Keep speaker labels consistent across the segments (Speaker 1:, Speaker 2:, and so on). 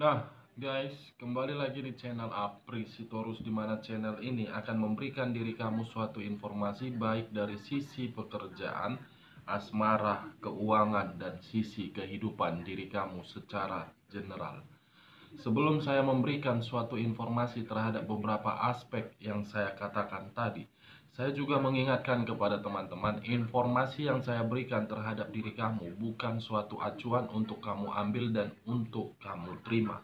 Speaker 1: Nah, guys, kembali lagi di channel Apri Sitorus, di mana channel ini akan memberikan diri kamu suatu informasi baik dari sisi pekerjaan, asmara, keuangan, dan sisi kehidupan diri kamu secara general. Sebelum saya memberikan suatu informasi terhadap beberapa aspek yang saya katakan tadi, saya juga mengingatkan kepada teman-teman, informasi yang saya berikan terhadap diri kamu bukan suatu acuan untuk kamu ambil dan untuk kamu terima.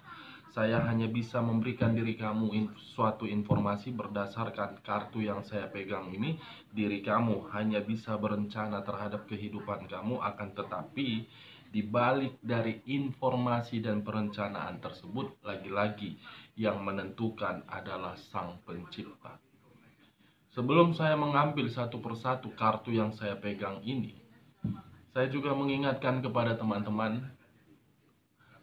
Speaker 1: Saya hanya bisa memberikan diri kamu suatu informasi berdasarkan kartu yang saya pegang ini. Diri kamu hanya bisa berencana terhadap kehidupan kamu, akan tetapi di balik dari informasi dan perencanaan tersebut, lagi-lagi yang menentukan adalah Sang Pencipta. Sebelum saya mengambil satu persatu kartu yang saya pegang ini, saya juga mengingatkan kepada teman-teman,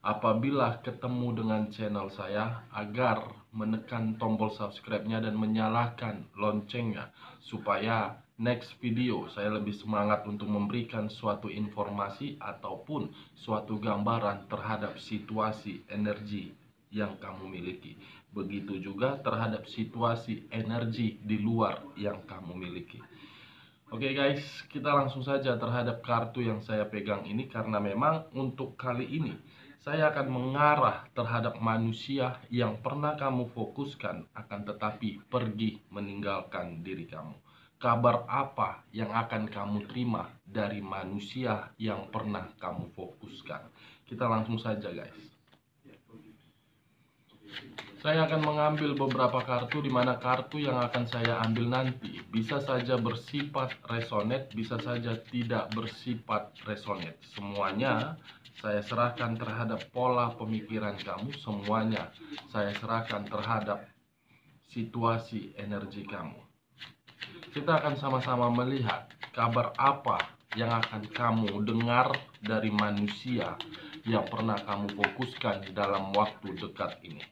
Speaker 1: apabila ketemu dengan channel saya, agar menekan tombol subscribe-nya dan menyalakan loncengnya, supaya next video saya lebih semangat untuk memberikan suatu informasi ataupun suatu gambaran terhadap situasi energi yang kamu miliki. Begitu juga terhadap situasi energi di luar yang kamu miliki. Oke guys, kita langsung saja terhadap kartu yang saya pegang ini, karena memang untuk kali ini saya akan mengarah terhadap manusia yang pernah kamu fokuskan akan tetapi pergi meninggalkan diri kamu. Kabar apa yang akan kamu terima dari manusia yang pernah kamu fokuskan? Kita langsung saja guys. Saya akan mengambil beberapa kartu, di mana kartu yang akan saya ambil nanti bisa saja bersifat resonate, bisa saja tidak bersifat resonate. Semuanya saya serahkan terhadap pola pemikiran kamu, semuanya saya serahkan terhadap situasi energi kamu. Kita akan sama-sama melihat kabar apa yang akan kamu dengar dari manusia yang pernah kamu fokuskan dalam waktu dekat ini.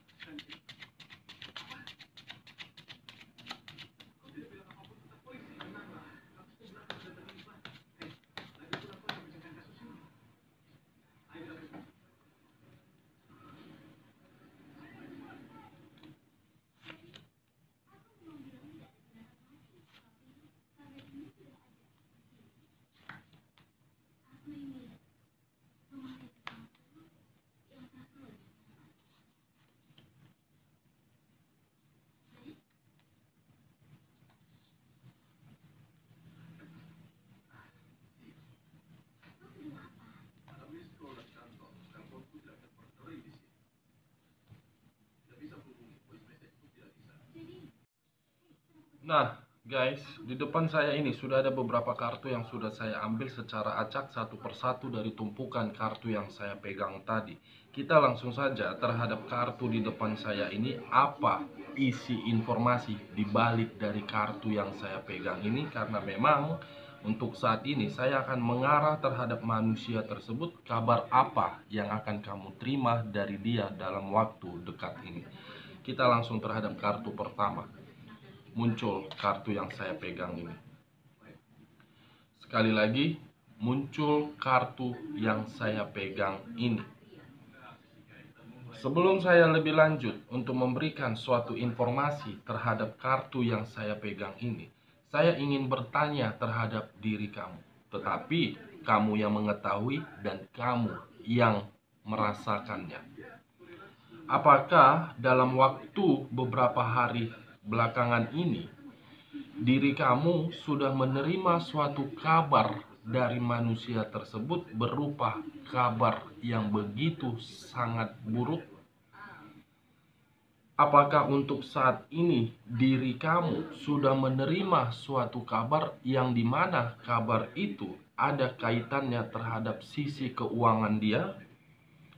Speaker 1: Nah, guys, di depan saya ini sudah ada beberapa kartu yang sudah saya ambil secara acak satu persatu dari tumpukan kartu yang saya pegang tadi. Kita langsung saja terhadap kartu di depan saya ini, apa isi informasi di balik dari kartu yang saya pegang ini, karena memang untuk saat ini saya akan mengarah terhadap manusia tersebut, kabar apa yang akan kamu terima dari dia dalam waktu dekat ini. Kita langsung terhadap kartu pertama. Muncul kartu yang saya pegang ini. Sekali lagi, muncul kartu yang saya pegang ini. Sebelum saya lebih lanjut untuk memberikan suatu informasi terhadap kartu yang saya pegang ini, saya ingin bertanya terhadap diri kamu. Tetapi kamu yang mengetahui dan kamu yang merasakannya. Apakah dalam waktu beberapa hari belakangan ini diri kamu sudah menerima suatu kabar dari manusia tersebut berupa kabar yang begitu sangat buruk? Apakah untuk saat ini diri kamu sudah menerima suatu kabar yang dimana kabar itu ada kaitannya terhadap sisi keuangan dia?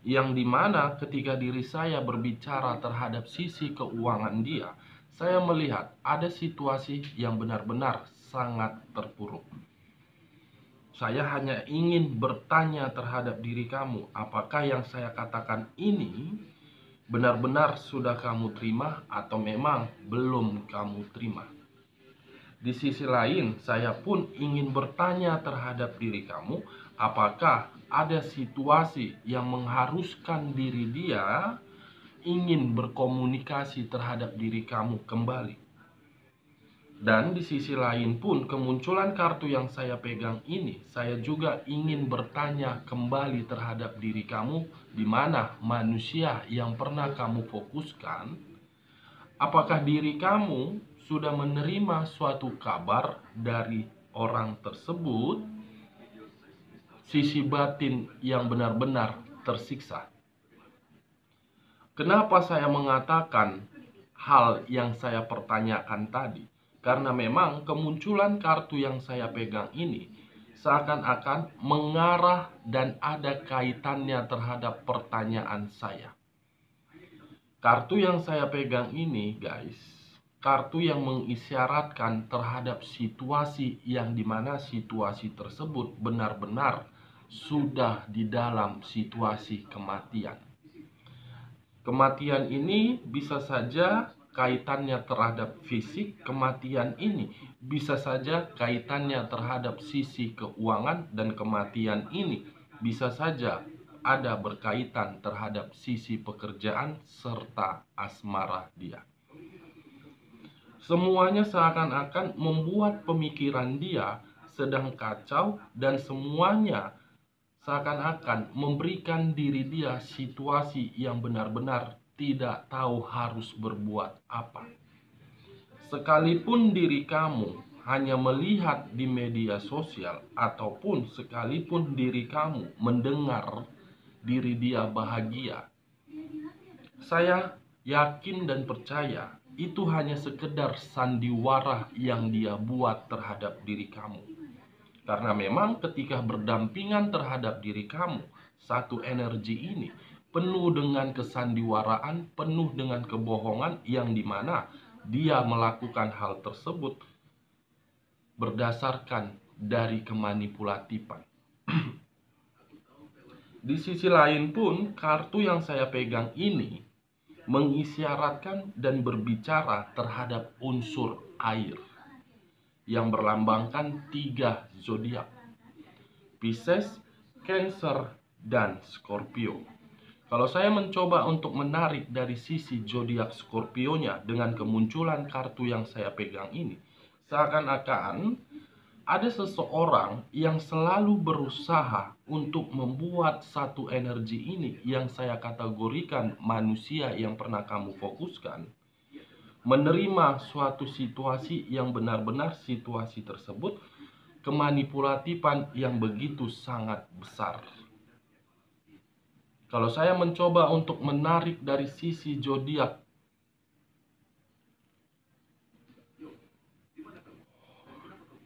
Speaker 1: Yang dimana ketika diri saya berbicara terhadap sisi keuangan dia, saya melihat ada situasi yang benar-benar sangat terpuruk. Saya hanya ingin bertanya terhadap diri kamu, apakah yang saya katakan ini benar-benar sudah kamu terima atau memang belum kamu terima? Di sisi lain, saya pun ingin bertanya terhadap diri kamu, apakah ada situasi yang mengharuskan diri dia ingin berkomunikasi terhadap diri kamu kembali. Dan di sisi lain pun, kemunculan kartu yang saya pegang ini, saya juga ingin bertanya kembali terhadap diri kamu, di mana manusia yang pernah kamu fokuskan. Apakah diri kamu sudah menerima suatu kabar dari orang tersebut? Sisi batin yang benar-benar tersiksa. Kenapa saya mengatakan hal yang saya pertanyakan tadi? Karena memang kemunculan kartu yang saya pegang ini seakan-akan mengarah dan ada kaitannya terhadap pertanyaan saya. Kartu yang saya pegang ini, guys, kartu yang mengisyaratkan terhadap situasi yang dimana situasi tersebut benar-benar sudah di dalam situasi kematian. Kematian ini bisa saja kaitannya terhadap fisik, kematian ini bisa saja kaitannya terhadap sisi keuangan, dan kematian ini bisa saja ada berkaitan terhadap sisi pekerjaan serta asmara dia. Semuanya seakan-akan membuat pemikiran dia sedang kacau, dan semuanya seakan-akan memberikan diri dia situasi yang benar-benar tidak tahu harus berbuat apa. Sekalipun diri kamu hanya melihat di media sosial, ataupun sekalipun diri kamu mendengar diri dia bahagia, saya yakin dan percaya itu hanya sekedar sandiwara yang dia buat terhadap diri kamu. Karena memang ketika berdampingan terhadap diri kamu, satu energi ini penuh dengan kesandiwaraan, penuh dengan kebohongan, yang dimana dia melakukan hal tersebut berdasarkan dari kemanipulatifan. Di sisi lain pun, kartu yang saya pegang ini mengisyaratkan dan berbicara terhadap unsur air yang berlambangkan 3 zodiak: Pisces, Cancer, dan Scorpio. Kalau saya mencoba untuk menarik dari sisi zodiak Scorpionya dengan kemunculan kartu yang saya pegang ini, seakan-akan ada seseorang yang selalu berusaha untuk membuat satu energi ini yang saya kategorikan manusia yang pernah kamu fokuskan menerima suatu situasi yang benar-benar situasi tersebut kemanipulatifan yang begitu sangat besar. Kalau saya mencoba untuk menarik dari sisi zodiak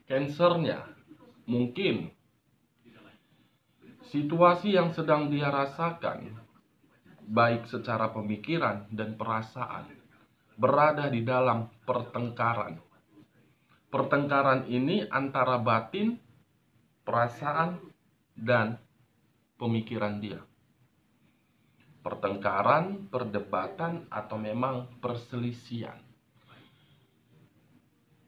Speaker 1: Cancernya, mungkin situasi yang sedang dia rasakan, baik secara pemikiran dan perasaan, berada di dalam pertengkaran. Pertengkaran ini antara batin, perasaan, dan pemikiran dia. Pertengkaran, perdebatan, atau memang perselisihan.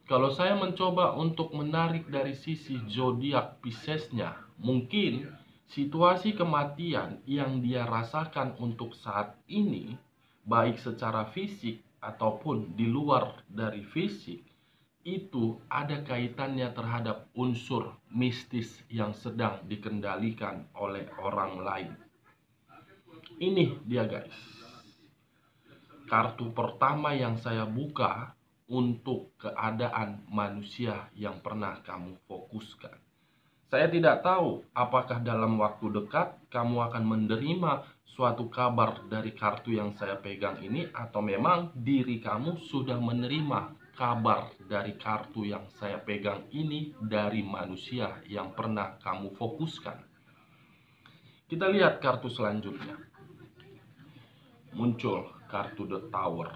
Speaker 1: Kalau saya mencoba untuk menarik dari sisi zodiak Piscesnya, mungkin situasi kematian yang dia rasakan untuk saat ini, baik secara fisik ataupun di luar dari fisik, itu ada kaitannya terhadap unsur mistis yang sedang dikendalikan oleh orang lain. Ini dia, guys, kartu pertama yang saya buka untuk keadaan manusia yang pernah kamu fokuskan. Saya tidak tahu apakah dalam waktu dekat kamu akan menerima suatu kabar dari kartu yang saya pegang ini, atau memang diri kamu sudah menerima kabar dari kartu yang saya pegang ini dari manusia yang pernah kamu fokuskan. Kita lihat kartu selanjutnya. Muncul kartu The Tower.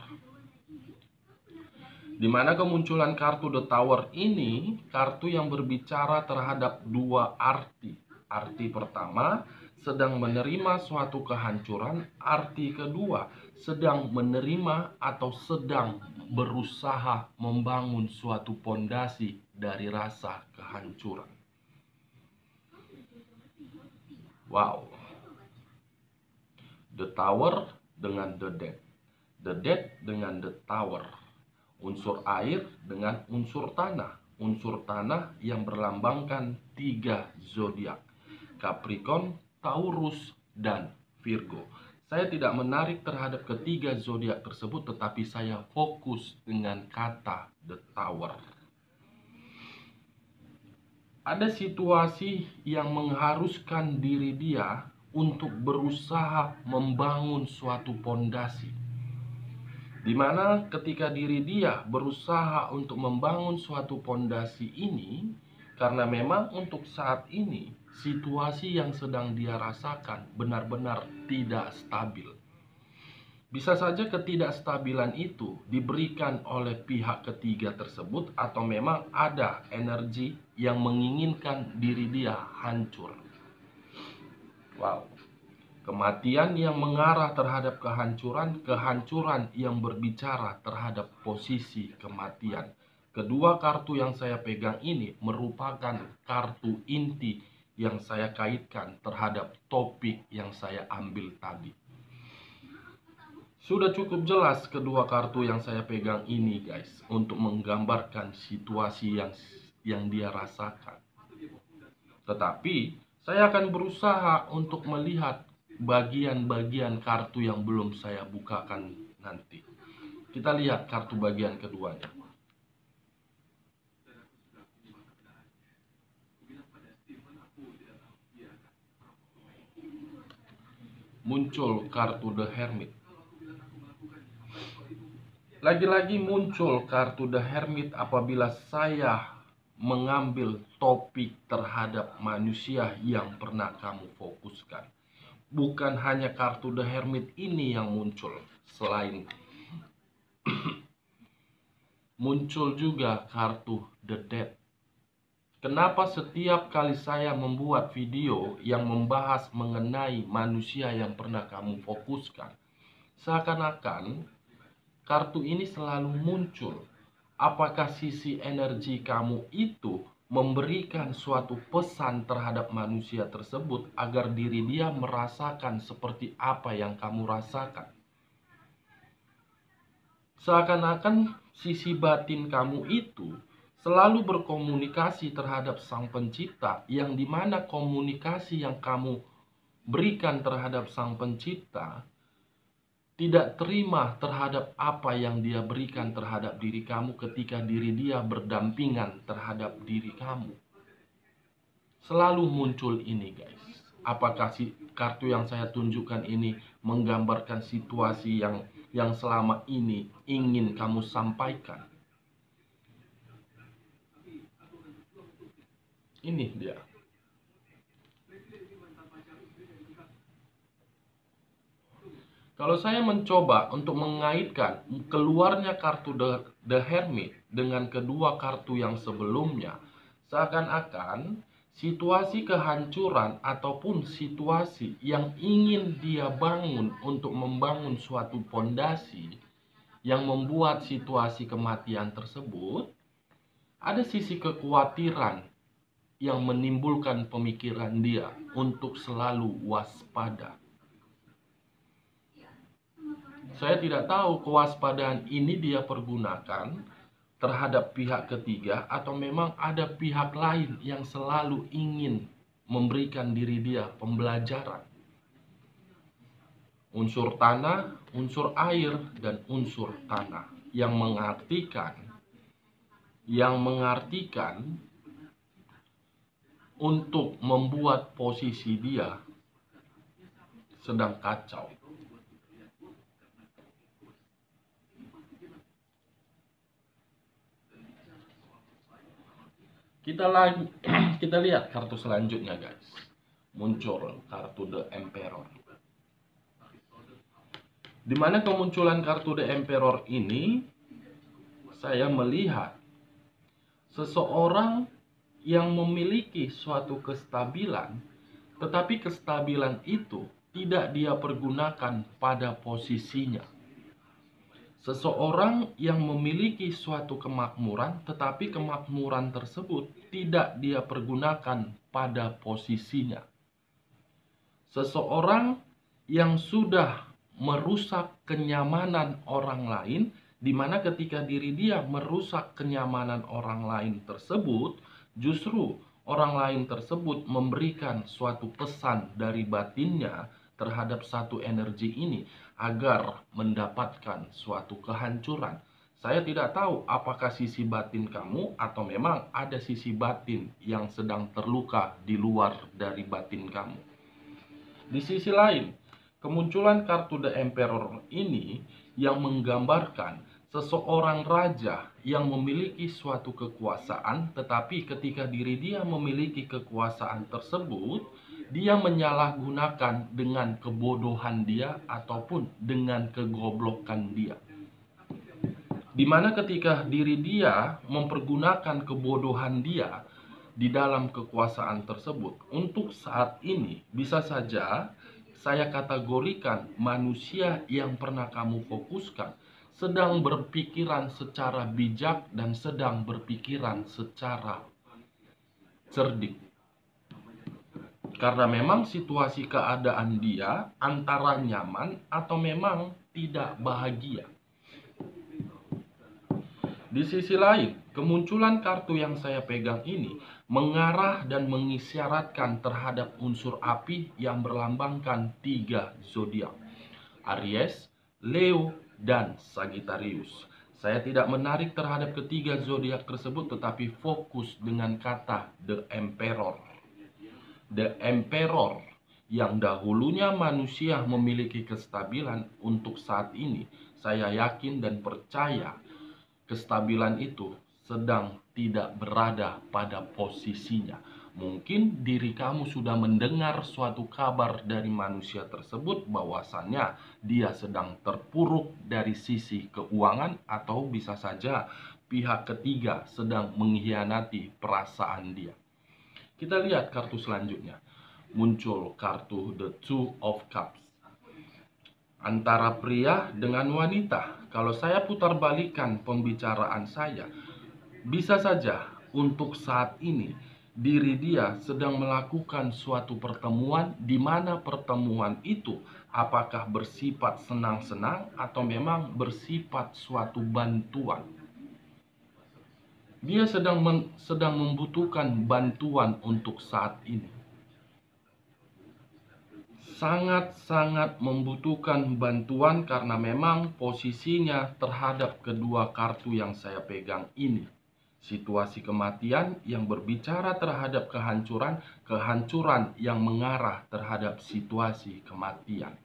Speaker 1: Di mana kemunculan kartu The Tower ini, kartu yang berbicara terhadap dua arti. Arti pertama, sedang menerima suatu kehancuran. Arti kedua, sedang menerima atau sedang berusaha membangun suatu pondasi dari rasa kehancuran. Wow. The Tower dengan The Death. The Dead dengan The Tower. Unsur air dengan unsur tanah. Unsur tanah yang berlambangkan 3 zodiak: Capricorn, Taurus, dan Virgo. Saya tidak menarik terhadap ketiga zodiak tersebut, tetapi saya fokus dengan kata The Tower. Ada situasi yang mengharuskan diri dia untuk berusaha membangun suatu pondasi, di mana ketika diri dia berusaha untuk membangun suatu pondasi ini, karena memang untuk saat ini situasi yang sedang dia rasakan benar-benar tidak stabil. Bisa saja ketidakstabilan itu diberikan oleh pihak ketiga tersebut, atau memang ada energi yang menginginkan diri dia hancur. Wow. Kematian yang mengarah terhadap kehancuran, kehancuran yang berbicara terhadap posisi kematian. Kedua kartu yang saya pegang ini merupakan kartu inti yang saya kaitkan terhadap topik yang saya ambil tadi. Sudah cukup jelas kedua kartu yang saya pegang ini, guys, untuk menggambarkan situasi yang dia rasakan. Tetapi saya akan berusaha untuk melihat bagian-bagian kartu yang belum saya bukakan nanti. Kita lihat kartu bagian keduanya. Muncul kartu The Hermit. Lagi-lagi muncul kartu The Hermit apabila saya mengambil topik terhadap manusia yang pernah kamu fokuskan. Bukan hanya kartu The Hermit ini yang muncul, selain muncul juga kartu The Dead. Kenapa setiap kali saya membuat video yang membahas mengenai manusia yang pernah kamu fokuskan, seakan-akan kartu ini selalu muncul? Apakah sisi energi kamu itu memberikan suatu pesan terhadap manusia tersebut agar diri dia merasakan seperti apa yang kamu rasakan? Seakan-akan sisi batin kamu itu selalu berkomunikasi terhadap Sang Pencipta, yang dimana komunikasi yang kamu berikan terhadap Sang Pencipta tidak terima terhadap apa yang dia berikan terhadap diri kamu ketika diri dia berdampingan terhadap diri kamu. Selalu muncul ini, guys. Apakah si kartu yang saya tunjukkan ini menggambarkan situasi yang selama ini ingin kamu sampaikan? Ini dia. Kalau saya mencoba untuk mengaitkan keluarnya kartu The Hermit dengan kedua kartu yang sebelumnya, seakan-akan situasi kehancuran ataupun situasi yang ingin dia bangun untuk membangun suatu pondasi yang membuat situasi kematian tersebut, ada sisi kekhawatiran yang menimbulkan pemikiran dia untuk selalu waspada. Saya tidak tahu kewaspadaan ini dia pergunakan terhadap pihak ketiga, atau memang ada pihak lain yang selalu ingin memberikan diri dia pembelajaran. Unsur tanah, unsur air, dan unsur tanah yang mengartikan untuk membuat posisi dia sedang kacau. Kita lihat kartu selanjutnya, guys. Muncul kartu The Emperor. Dimana kemunculan kartu The Emperor ini, saya melihat seseorang yang memiliki suatu kestabilan, tetapi kestabilan itu tidak dia pergunakan pada posisinya. Seseorang yang memiliki suatu kemakmuran, tetapi kemakmuran tersebut tidak dia pergunakan pada posisinya. Seseorang yang sudah merusak kenyamanan orang lain, di mana ketika diri dia merusak kenyamanan orang lain tersebut, justru orang lain tersebut memberikan suatu pesan dari batinnya terhadap satu energi ini agar mendapatkan suatu kehancuran. Saya tidak tahu apakah sisi batin kamu atau memang ada sisi batin yang sedang terluka di luar dari batin kamu. Di sisi lain, kemunculan kartu The Emperor ini yang menggambarkan seseorang raja yang memiliki suatu kekuasaan, tetapi ketika diri dia memiliki kekuasaan tersebut, dia menyalahgunakan dengan kebodohan dia ataupun dengan kegoblokan dia. Dimana ketika diri dia mempergunakan kebodohan dia di dalam kekuasaan tersebut, untuk saat ini bisa saja saya kategorikan manusia yang pernah kamu fokuskan sedang berpikiran secara bijak dan sedang berpikiran secara cerdik. Karena memang situasi keadaan dia antara nyaman atau memang tidak bahagia. Di sisi lain, kemunculan kartu yang saya pegang ini mengarah dan mengisyaratkan terhadap unsur api yang berlambangkan 3 zodiak: Aries, Leo, dan Sagittarius. Saya tidak menarik terhadap ketiga zodiak tersebut, tetapi fokus dengan kata The Emperor. The Emperor yang dahulunya manusia memiliki kestabilan, untuk saat ini saya yakin dan percaya kestabilan itu sedang tidak berada pada posisinya. Mungkin diri kamu sudah mendengar suatu kabar dari manusia tersebut bahwasannya dia sedang terpuruk dari sisi keuangan, atau bisa saja pihak ketiga sedang mengkhianati perasaan dia. Kita lihat kartu selanjutnya. Muncul kartu The Two of Cups. Antara pria dengan wanita. Kalau saya putar balikan pembicaraan saya, bisa saja untuk saat ini diri dia sedang melakukan suatu pertemuan, di mana pertemuan itu apakah bersifat senang-senang atau memang bersifat suatu bantuan. Dia sedang membutuhkan bantuan untuk saat ini. Sangat-sangat membutuhkan bantuan karena memang posisinya terhadap kedua kartu yang saya pegang ini. Situasi kematian yang berbicara terhadap kehancuran, kehancuran yang mengarah terhadap situasi kematian.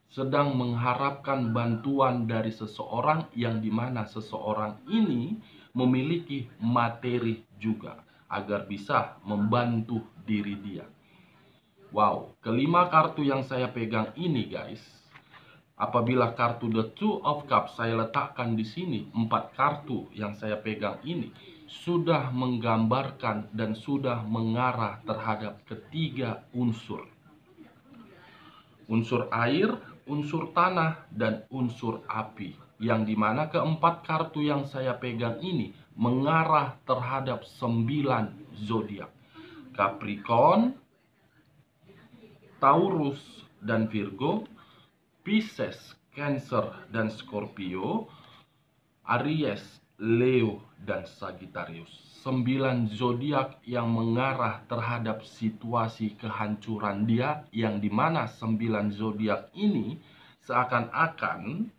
Speaker 1: Sedang mengharapkan bantuan dari seseorang yang dimana seseorang ini memiliki materi juga agar bisa membantu diri dia. Wow, kelima kartu yang saya pegang ini guys, apabila kartu The Two of Cups saya letakkan di sini, 4 kartu yang saya pegang ini sudah menggambarkan dan sudah mengarah terhadap ketiga unsur. Unsur air, unsur tanah, dan unsur api. Yang dimana keempat kartu yang saya pegang ini mengarah terhadap 9 zodiak. Capricorn, Taurus, dan Virgo, Pisces, Cancer, dan Scorpio, Aries, Leo, dan Sagittarius. 9 zodiak yang mengarah terhadap situasi kehancuran dia, yang dimana 9 zodiak ini seakan-akan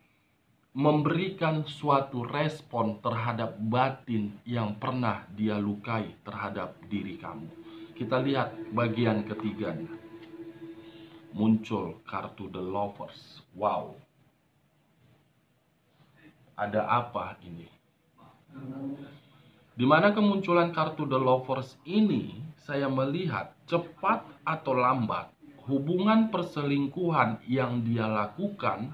Speaker 1: memberikan suatu respon terhadap batin yang pernah dia lukai terhadap diri kamu. Kita lihat bagian ketiganya. Muncul kartu The Lovers. Wow. Ada apa ini? Dimana kemunculan kartu The Lovers ini, saya melihat cepat atau lambat hubungan perselingkuhan yang dia lakukan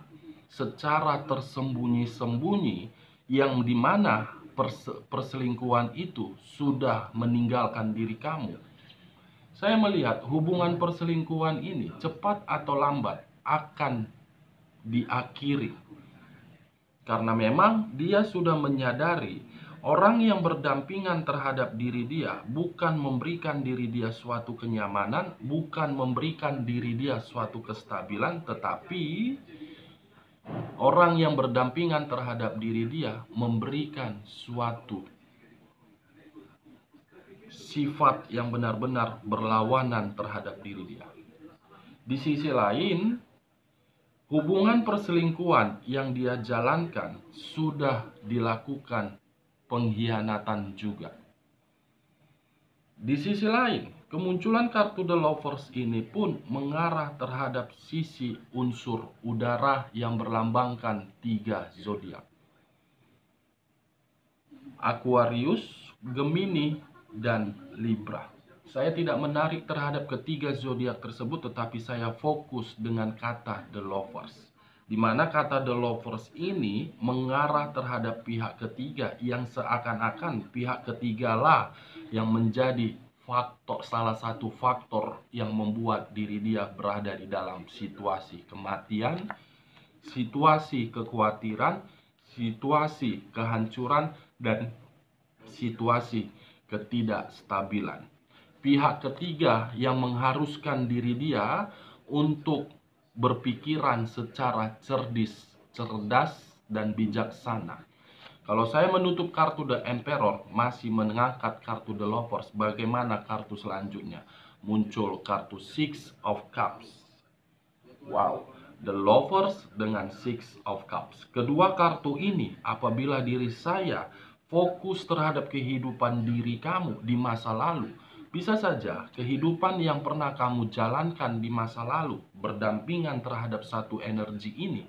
Speaker 1: secara tersembunyi-sembunyi, yang dimana perselingkuhan itu sudah meninggalkan diri kamu. Saya melihat hubungan perselingkuhan ini cepat atau lambat akan diakhiri. Karena memang dia sudah menyadari orang yang berdampingan terhadap diri dia bukan memberikan diri dia suatu kenyamanan, bukan memberikan diri dia suatu kestabilan, tetapi Orang yang berdampingan terhadap diri dia memberikan suatu sifat yang benar-benar berlawanan terhadap diri dia. Di sisi lain, hubungan perselingkuhan yang dia jalankan sudah dilakukan pengkhianatan juga. Di sisi lain, kemunculan kartu The Lovers ini pun mengarah terhadap sisi unsur udara yang berlambangkan 3 zodiak: Aquarius, Gemini, dan Libra. Saya tidak menarik terhadap ketiga zodiak tersebut, tetapi saya fokus dengan kata The Lovers, di mana kata The Lovers ini mengarah terhadap pihak ketiga yang seakan-akan pihak ketigalah yang menjadi salah satu faktor yang membuat diri dia berada di dalam situasi kematian, situasi kekhawatiran, situasi kehancuran, dan situasi ketidakstabilan. Pihak ketiga yang mengharuskan diri dia untuk berpikiran secara cerdas, dan bijaksana. Kalau saya menutup kartu The Emperor, masih mengangkat kartu The Lovers, bagaimana kartu selanjutnya? Muncul kartu Six of Cups. Wow, The Lovers dengan Six of Cups. Kedua kartu ini, apabila diri saya fokus terhadap kehidupan diri kamu di masa lalu, bisa saja kehidupan yang pernah kamu jalankan di masa lalu berdampingan terhadap satu energi ini.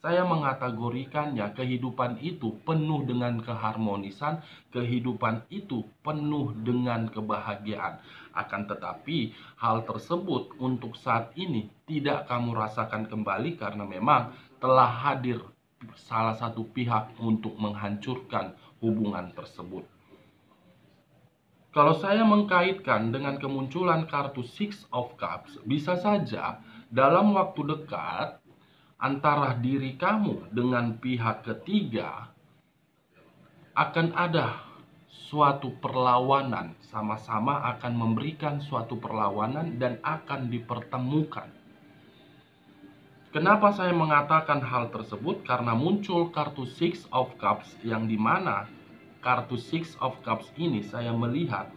Speaker 1: Saya mengategorikannya kehidupan itu penuh dengan keharmonisan, kehidupan itu penuh dengan kebahagiaan. Akan tetapi hal tersebut untuk saat ini tidak kamu rasakan kembali karena memang telah hadir salah satu pihak untuk menghancurkan hubungan tersebut. Kalau saya mengkaitkan dengan kemunculan kartu Six of Cups, bisa saja dalam waktu dekat antara diri kamu dengan pihak ketiga akan ada suatu perlawanan, sama-sama akan memberikan suatu perlawanan dan akan dipertemukan. Kenapa saya mengatakan hal tersebut? Karena muncul kartu Six of Cups, yang dimana kartu Six of Cups ini saya melihat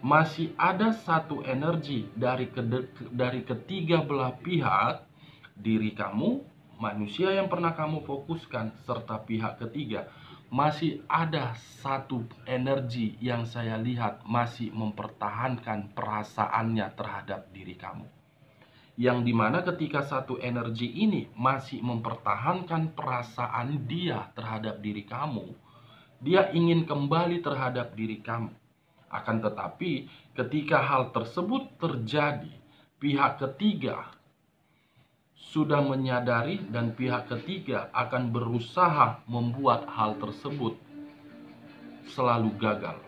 Speaker 1: masih ada satu energi dari ketiga belah pihak, diri kamu, manusia yang pernah kamu fokuskan, serta pihak ketiga. Masih ada satu energi yang saya lihat masih mempertahankan perasaannya terhadap diri kamu, yang dimana ketika satu energi ini masih mempertahankan perasaan dia terhadap diri kamu, dia ingin kembali terhadap diri kamu. Akan tetapi ketika hal tersebut terjadi, pihak ketiga sudah menyadari dan pihak ketiga akan berusaha membuat hal tersebut selalu gagal.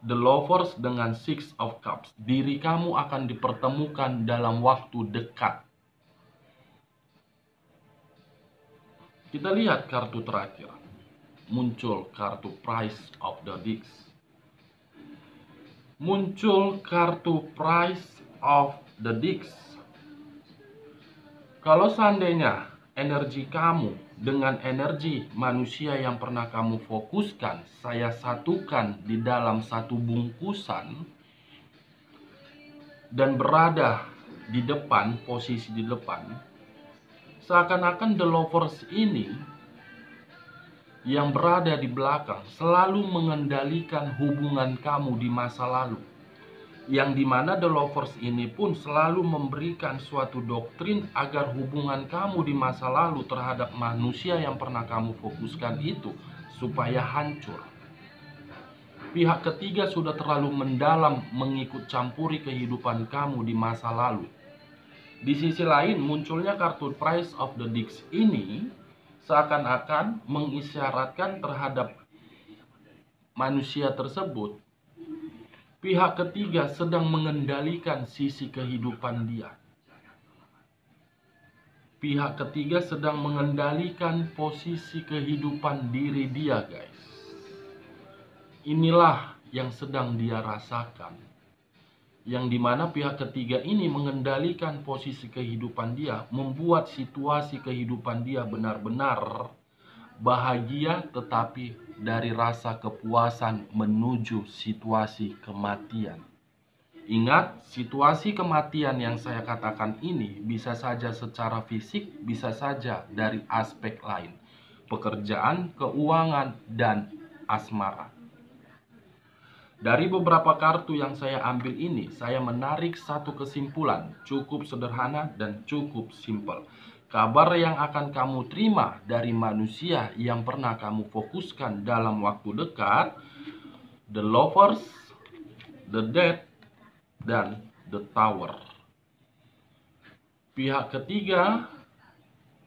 Speaker 1: The Lovers dengan Six of Cups, diri kamu akan dipertemukan dalam waktu dekat. Kita lihat kartu terakhir, muncul kartu Price of the Discs. Muncul kartu Price of the Discs. Kalau seandainya energi kamu dengan energi manusia yang pernah kamu fokuskan, saya satukan di dalam satu bungkusan dan berada di depan, posisi di depan, seakan-akan The Lovers ini yang berada di belakang selalu mengendalikan hubungan kamu di masa lalu, yang dimana The Lovers ini pun selalu memberikan suatu doktrin agar hubungan kamu di masa lalu terhadap manusia yang pernah kamu fokuskan itu supaya hancur. Pihak ketiga sudah terlalu mendalam mengikut campuri kehidupan kamu di masa lalu. Di sisi lain, munculnya kartu Price of the Discs ini seakan-akan mengisyaratkan terhadap manusia tersebut, pihak ketiga sedang mengendalikan sisi kehidupan dia. Pihak ketiga sedang mengendalikan posisi kehidupan diri dia, guys. Inilah yang sedang dia rasakan. yang dimana pihak ketiga ini mengendalikan posisi kehidupan dia, membuat situasi kehidupan dia benar-benar bahagia, tetapi dari rasa kepuasan menuju situasi kematian. Ingat, situasi kematian yang saya katakan ini bisa saja secara fisik, bisa saja dari aspek lain, pekerjaan, keuangan, dan asmara. Dari beberapa kartu yang saya ambil ini, saya menarik satu kesimpulan, cukup sederhana dan cukup simpel. Kabar yang akan kamu terima dari manusia yang pernah kamu fokuskan dalam waktu dekat, the lovers, the dead, dan the tower. Pihak ketiga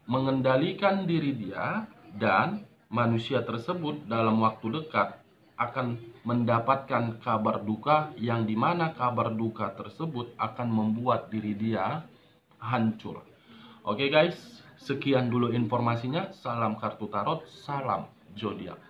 Speaker 1: mengendalikan diri dia, dan manusia tersebut dalam waktu dekat akan mendapatkan kabar duka, yang dimana kabar duka tersebut akan membuat diri dia hancur. Oke guys, sekian dulu informasinya. Salam kartu tarot, salam zodiak.